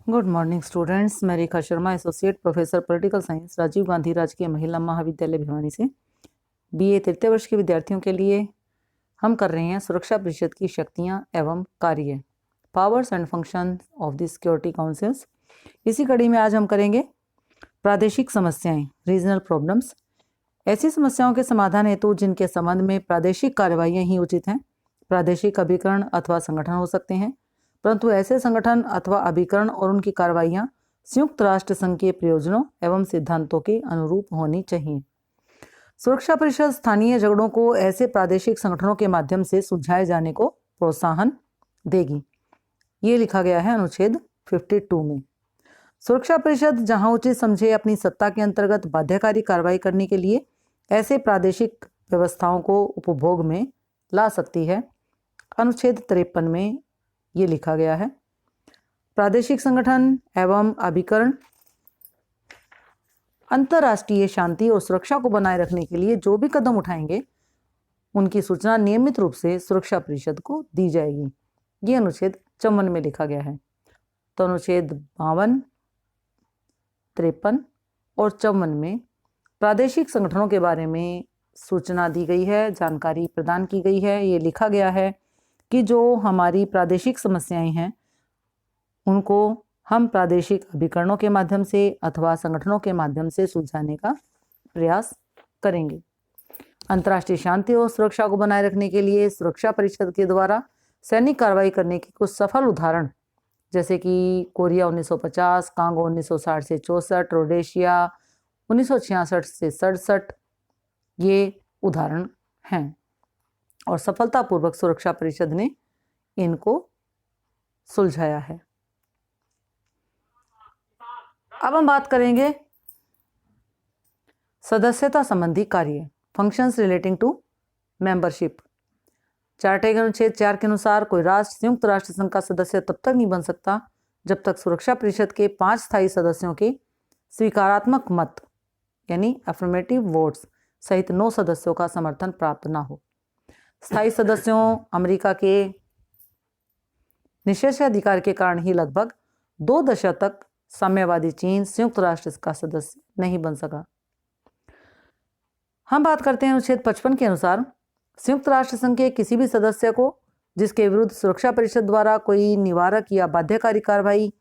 Good morning students. मैं Rekha Sharma, associate professor political science, Rajiv Gandhi Rajkiya Mahila महाविद्यालय भिवानी से बीए तृतीय वर्ष के विद्यार्थियों के लिए हम कर रहे हैं सुरक्षा परिषद की शक्तियां एवं कार्य, powers and function of the security councils. इसी कड़ी में आज हम करेंगे प्रादेशिक समस्याएं, रीजनल प्रॉब्लम्स। ऐसी समस्याओं के समाधान हेतु जिनके संबंध में प्रादेशिक कार्रवाइयाँ ही उचित हैं, प्रादेशिक अभिकरण अथवा संगठन हो सकते हैं, परंतु ऐसे संगठन अथवा अभिकरण और उनकी कार्रवाइयाँ संयुक्त राष्ट्र संघ के प्रयोजनों एवं सिद्धांतों के अनुरूप होनी चाहिए। सुरक्षा परिषद स्थानीय झगड़ों को ऐसे प्रादेशिक संगठनों के माध्यम से सुलझाए जाने को प्रोत्साहन देगी। ये लिखा गया है अनुच्छेद 52 में। सुरक्षा परिषद जहां उचित समझे अपनी सत्ता के अंतर्गत बाध्यकारी कार्रवाई करने के लिए ऐसे प्रादेशिक व्यवस्थाओं को उपभोग में ला सकती है। अनुच्छेद 53 में ये लिखा गया है, प्रादेशिक संगठन एवं अभिकरण अंतर्राष्ट्रीय शांति और सुरक्षा को बनाए रखने के लिए जो भी कदम उठाएंगे उनकी सूचना नियमित रूप से सुरक्षा परिषद को दी जाएगी। ये अनुच्छेद 54 में लिखा गया है। तो अनुच्छेद 52, 53 और 54 में प्रादेशिक संगठनों के बारे में सूचना दी गई है, जानकारी प्रदान की गई है। ये लिखा गया है कि जो हमारी प्रादेशिक समस्याएं हैं उनको हम प्रादेशिक अभिकरणों के माध्यम से अथवा संगठनों के माध्यम से सुलझाने का प्रयास करेंगे। अंतर्राष्ट्रीय शांति और सुरक्षा को बनाए रखने के लिए सुरक्षा परिषद के द्वारा सैनिक कार्रवाई करने के कुछ सफल उदाहरण, जैसे कि कोरिया 1950, कांगो 1960 से 64, रोडेशिया 1966 से 67, ये उदाहरण हैं और सफलतापूर्वक सुरक्षा परिषद ने इनको सुलझाया है। अब हम बात करेंगे सदस्यता संबंधी कार्य, functions relating to membership. Charter के अनुच्छेद 4 के अनुसार कोई राष्ट्र संयुक्त राष्ट्र संघ का सदस्य तब तक नहीं बन सकता जब तक सुरक्षा परिषद के 5 स्थायी सदस्यों के स्वीकारात्मक मत यानी अफर्मेटिव वोट्स सहित 9 सदस्यों का समर्थन प्राप्त ना हो। स्थायी सदस्यों अमेरिका के निषेधाधिकार के कारण ही लगभग 2 दशक तक साम्यवादी चीन संयुक्त राष्ट्र का सदस्य नहीं बन सका। हम बात करते हैं अनुच्छेद 55 के अनुसार संयुक्त राष्ट्र संघ के किसी भी सदस्य को जिसके विरुद्ध सुरक्षा परिषद द्वारा कोई निवारक या बाध्यकारी कार्रवाई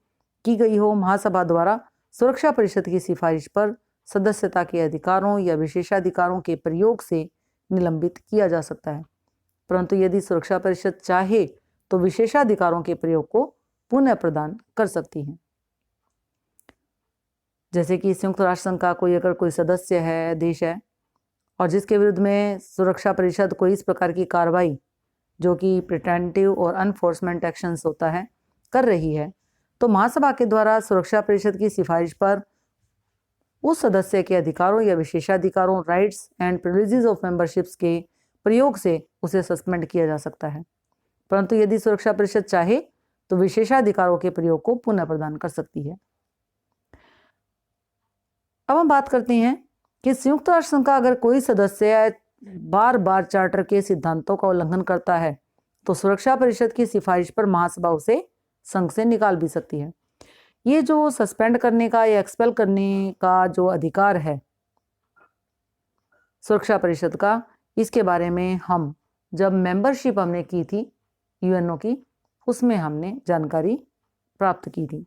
की गई हो, महासभा द्वारा सुरक्षा परिषद की सिफारिश पर सदस्यता के अधिकारों या विशेषाधिकारों के प्रयोग से निलंबित किया जा सकता है, परंतु यदि सुरक्षा परिषद चाहे तो विशेषाधिकारों के प्रयोग को पुनः प्रदान कर सकती है। जैसे कि संयुक्त राष्ट्र संघ का अगर कोई सदस्य है, देश है, और जिसके विरुद्ध में सुरक्षा परिषद कोई इस प्रकार की कार्रवाई जो कि प्रिटेंटिव और अनफोर्समेंट एक्शंस होता है कर रही है, तो महासभा के द्वारा सुरक्षा परिषद की सिफारिश पर उस सदस्य के अधिकारों या विशेषाधिकारों, rights and privileges of memberships के प्रयोग से उसे सस्पेंड किया जा सकता है, परंतु यदि सुरक्षा परिषद चाहे तो विशेषाधिकारों के प्रयोग को पुनः प्रदान कर सकती है। अब हम बात करते हैं कि संयुक्त राष्ट्र संघ का अगर कोई सदस्य बार बार चार्टर के सिद्धांतों का उल्लंघन करता है तो सुरक्षा परिषद की सिफारिश पर महासभा उसे संघ से निकाल भी सकती है। ये जो सस्पेंड करने का या एक्सपेल करने का जो अधिकार है सुरक्षा परिषद का, इसके बारे में हम जब मेंबरशिप हमने की थी यूएनओ की, उसमें हमने जानकारी प्राप्त की थी।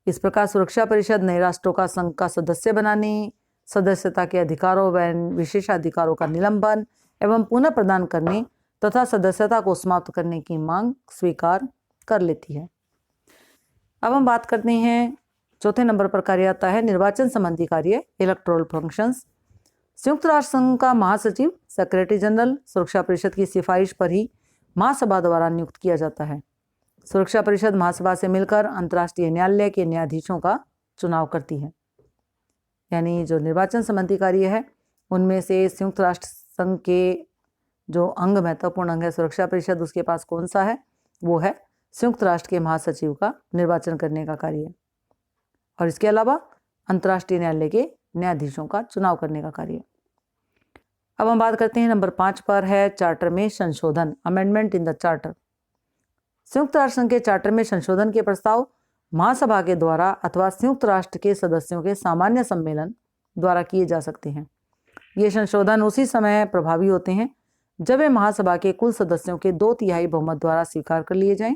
इस प्रकार सुरक्षा परिषद नए राष्ट्रों का संघ का सदस्य बनाने, सदस्यता के अधिकारों व विशेषाधिकारों का निलंबन एवं पुनः प्रदान करने तथा सदस्यता को समाप्त करने की मांग स्वीकार कर लेती है। अब हम बात करते हैं चौथे नंबर पर कार्य आता है निर्वाचन संबंधी कार्य, इलेक्टोरल फंक्शंस। संयुक्त राष्ट्र संघ का महासचिव, सेक्रेटरी जनरल सुरक्षा परिषद की सिफारिश पर ही महासभा द्वारा नियुक्त किया जाता है। सुरक्षा परिषद महासभा से मिलकर अंतर्राष्ट्रीय न्यायालय के न्यायाधीशों का चुनाव करती है। यानी जो निर्वाचन संबंधी कार्य है उनमें से संयुक्त राष्ट्र संघ के जो अंग, महत्वपूर्ण अंग है सुरक्षा परिषद, उसके पास कौन सा है? वो है संयुक्त राष्ट्र के महासचिव का निर्वाचन करने का कार्य, और इसके अलावा अंतर्राष्ट्रीय न्यायालय के न्यायाधीशों का चुनाव करने का कार्य। अब हम बात करते हैं नंबर 5 पर है चार्टर में संशोधन, अमेंडमेंट इन द चार्टर। संयुक्त राष्ट्र संघ के चार्टर में संशोधन के प्रस्ताव महासभा के द्वारा अथवा संयुक्त राष्ट्र के सदस्यों के सामान्य सम्मेलन द्वारा किए जा सकते हैं। ये संशोधन उसी समय प्रभावी होते हैं जब वे महासभा के कुल सदस्यों के 2/3 बहुमत द्वारा स्वीकार कर लिए जाएं,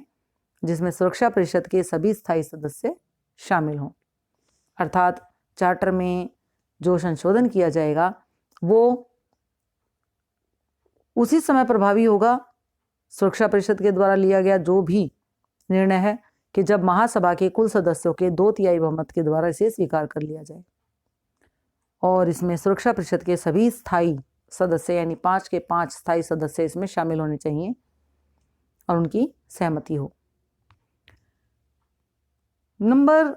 जिसमें सुरक्षा परिषद के सभी स्थायी सदस्य शामिल हों। अर्थात चार्टर में जो संशोधन किया जाएगा वो उसी समय प्रभावी होगा सुरक्षा परिषद के द्वारा लिया गया जो भी निर्णय है कि जब महासभा के कुल सदस्यों के 2/3 बहुमत के द्वारा इसे स्वीकार कर लिया जाए और इसमें सुरक्षा परिषद के सभी स्थायी सदस्य यानी 5 के 5 स्थायी सदस्य इसमें शामिल होने चाहिए और उनकी सहमति हो। नंबर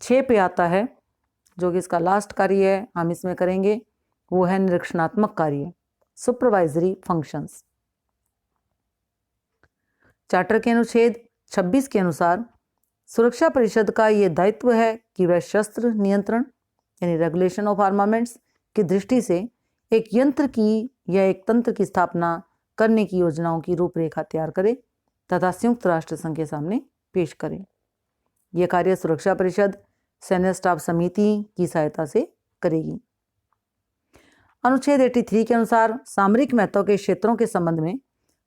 6 पे आता है जो कि इसका लास्ट कार्य है, हम इसमें करेंगे, वो है निरीक्षणात्मक कार्य, सुपरवाइजरी फंक्शंस। चार्टर के अनुच्छेद 26 के अनुसार सुरक्षा परिषद का ये दायित्व है कि वह शस्त्र नियंत्रण यानी रेगुलेशन ऑफ आर्मामेंट्स की दृष्टि से एक यंत्र की या एक तंत्र की स्थापना करने की योजनाओं की रूपरेखा तैयार करे तथा संयुक्त राष्ट्र संघ के सामने पेश करे। यह कार्य सुरक्षा परिषद सैन्य स्टाफ समिति की सहायता से करेगी। अनुच्छेद 83 के अनुसार सामरिक महत्व के क्षेत्रों के संबंध में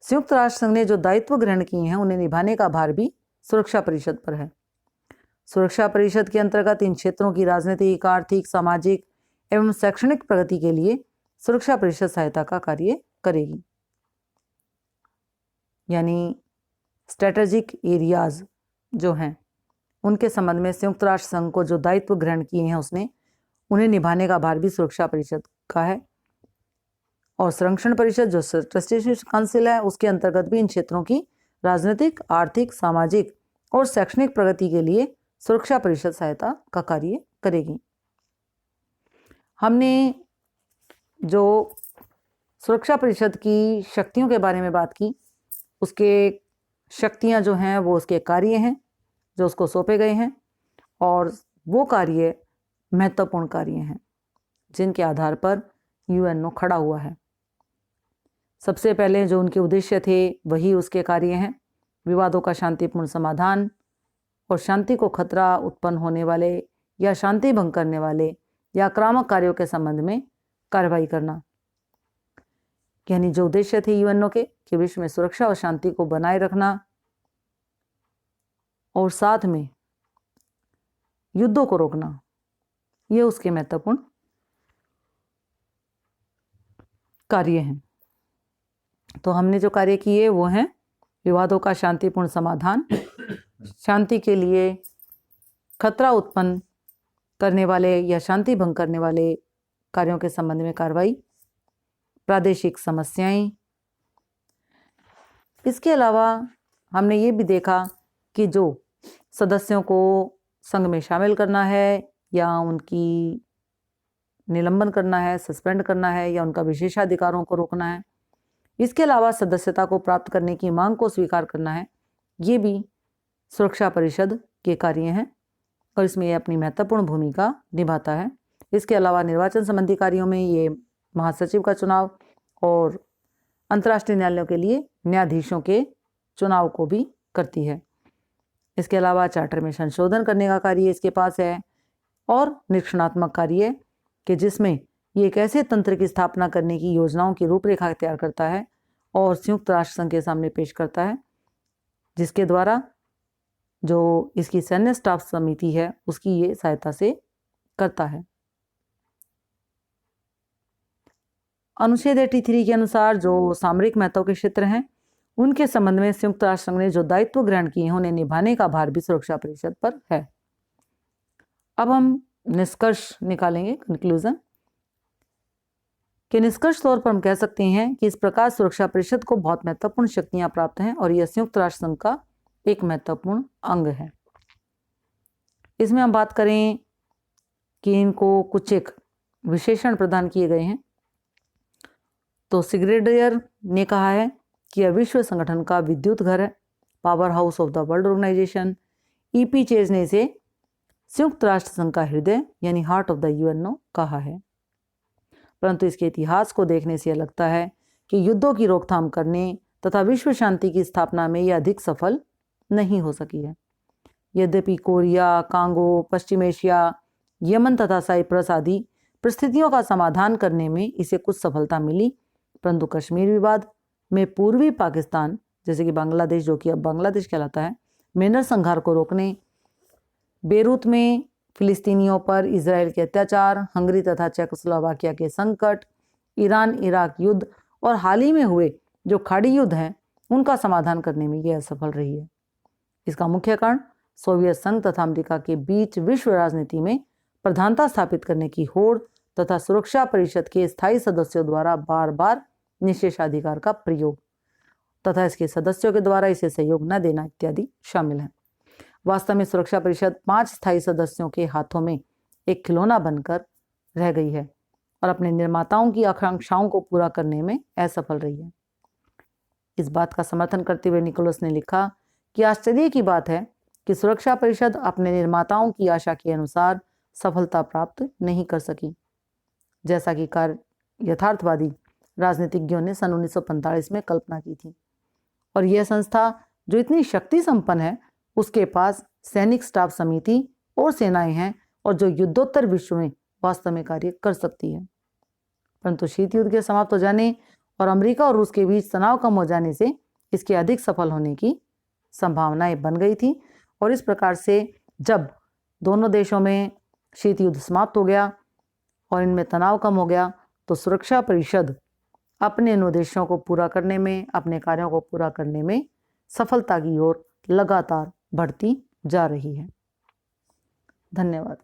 संयुक्त राष्ट्र संघ ने जो दायित्व ग्रहण किए हैं उन्हें निभाने का भार भी सुरक्षा परिषद पर है। सुरक्षा परिषद के अंतर्गत इन क्षेत्रों की राजनीतिक, आर्थिक, सामाजिक एवं शैक्षणिक प्रगति के लिए सुरक्षा परिषद सहायता का कार्य करेगी। यानी स्ट्रेटेजिक एरियाज जो हैं उनके संबंध में संयुक्त राष्ट्र संघ को जो दायित्व ग्रहण किए हैं उसने उन्हें निभाने का भार भी सुरक्षा परिषद का है। और संरक्षण परिषद जो ट्रस्टीज काउंसिल है उसके अंतर्गत भी इन क्षेत्रों की राजनीतिक, आर्थिक, सामाजिक और शैक्षणिक प्रगति के लिए सुरक्षा परिषद सहायता का कार्य करेगी। हमने जो सुरक्षा परिषद की शक्तियों के बारे में बात की, उसके शक्तियां जो हैं वो उसके कार्य हैं जो उसको सौंपे गए हैं और वो कार्य महत्वपूर्ण कार्य हैं जिनके आधार पर यूएनओ खड़ा हुआ है। सबसे पहले जो उनके उद्देश्य थे वही उसके कार्य हैं। विवादों का शांतिपूर्ण समाधान और शांति को खतरा उत्पन्न होने वाले या शांति भंग करने वाले या आक्रामक कार्यों के संबंध में कार्रवाई करना। यानी जो उद्देश्य थे यूएनओ के कि विश्व में सुरक्षा और शांति को बनाए रखना और साथ में युद्धों को रोकना, ये उसके महत्वपूर्ण कार्य हैं। तो हमने जो कार्य किए वो हैं विवादों का शांतिपूर्ण समाधान, शांति के लिए खतरा उत्पन्न करने वाले या शांति भंग करने वाले कार्यों के संबंध में कार्रवाई, प्रादेशिक समस्याएं। इसके अलावा हमने ये भी देखा कि जो सदस्यों को संघ में शामिल करना है या उनकी निलंबन करना है, सस्पेंड करना है या उनका विशेषाधिकारों को रोकना है, इसके अलावा सदस्यता को प्राप्त करने की मांग को स्वीकार करना है, ये भी सुरक्षा परिषद के कार्य हैं और इसमें ये अपनी महत्वपूर्ण भूमिका निभाता है। इसके अलावा निर्वाचन संबंधी कार्यों में ये महासचिव का चुनाव और अंतर्राष्ट्रीय न्यायालयों के लिए न्यायाधीशों के चुनाव को भी करती है। इसके अलावा चार्टर में संशोधन करने का कार्य इसके पास है और निरीक्षणात्मक कार्य कि जिसमें ये एक ऐसे तंत्र की स्थापना करने की योजनाओं की रूपरेखा तैयार करता है और संयुक्त राष्ट्र संघ के सामने पेश करता है, जिसके द्वारा जो इसकी सैन्य स्टाफ समिति है उसकी ये सहायता से करता है। अनुच्छेद 83 के अनुसार जो सामरिक महत्व के क्षेत्र हैं उनके संबंध में संयुक्त राष्ट्र संघ ने जो दायित्व ग्रहण किए हैं उन्हें निभाने का भार भी सुरक्षा परिषद पर है। अब हम निष्कर्ष निकालेंगे, कंक्लूजन, कि निष्कर्ष तौर पर हम कह सकते हैं कि इस प्रकार सुरक्षा परिषद को बहुत महत्वपूर्ण शक्तियां प्राप्त हैं और यह संयुक्त राष्ट्र संघ का एक महत्वपूर्ण अंग है। इसमें हम बात करें कि इनको कुछ एक विशेषण प्रदान किए गए हैं, तो सिग्रेडियर ने कहा है कि यह विश्व संगठन का विद्युत घर है, powerhouse of the world organisation. EP Chase ने इसे संयुक्त राष्ट्र संघ का हृदय यानी हार्ट ऑफ द यूएनओ कहा है। परंतु इसके इतिहास को देखने से यह लगता है कि युद्धों की रोकथाम करने तथा विश्व शांति की स्थापना में यह अधिक सफल नहीं हो सकी है। यद्यपि कोरिया, कांगो, पश्चिम एशिया, यमन तथा साइप्रस आदि परिस्थितियों का समाधान करने में इसे कुछ सफलता मिली, परंतु कश्मीर विवाद में पूर्वी पाकिस्तान जैसे कि बांग्लादेश, जो कि अब बांग्लादेश कहलाता है, में नरसंहार को रोकने, बेरूत में फिलिस्तीनियों पर इजराइल के अत्याचार, हंगरी तथा चेकोस्लोवाकिया के संकट, ईरान इराक युद्ध और हाल ही में हुए जो खाड़ी युद्ध हैं उनका समाधान करने में यह असफल रही है। इसका मुख्य कारण सोवियत संघ तथा अमेरिका के बीच विश्व राजनीति में प्रधानता स्थापित करने की होड़ तथा सुरक्षा परिषद के स्थायी सदस्यों द्वारा बार बार निषेधाधिकार का प्रयोग तथा इसके सदस्यों के द्वारा इसे सहयोग न देना इत्यादि शामिल है। वास्तव में सुरक्षा परिषद 5 स्थायी सदस्यों के हाथों में एक खिलौना बनकर रह गई है और अपने निर्माताओं की आकांक्षाओं को पूरा करने में असफल रही है। इस बात का समर्थन करते हुए निकोलस ने लिखा कि आश्चर्य की बात है कि सुरक्षा परिषद अपने निर्माताओं की आशा के अनुसार सफलता प्राप्त नहीं कर सकी, जैसा कि यथार्थवादी राजनीतिज्ञों ने सन 1945 में कल्पना की थी। और यह संस्था जो इतनी शक्ति संपन्न है, उसके पास सैनिक स्टाफ समिति और सेनाएं हैं और जो युद्धोत्तर विश्व में वास्तव में कार्य कर सकती है। परंतु शीत युद्ध के समाप्त हो जाने और अमेरिका और रूस के बीच तनाव कम हो जाने से इसके अधिक सफल होने की संभावनाएं बन गई थी और इस प्रकार से जब दोनों देशों में शीत युद्ध समाप्त हो गया और इनमें तनाव कम हो गया तो सुरक्षा परिषद अपने अनुदेशों को पूरा करने में, अपने कार्यों को पूरा करने में सफलता की ओर लगातार बढ़ती जा रही है। धन्यवाद।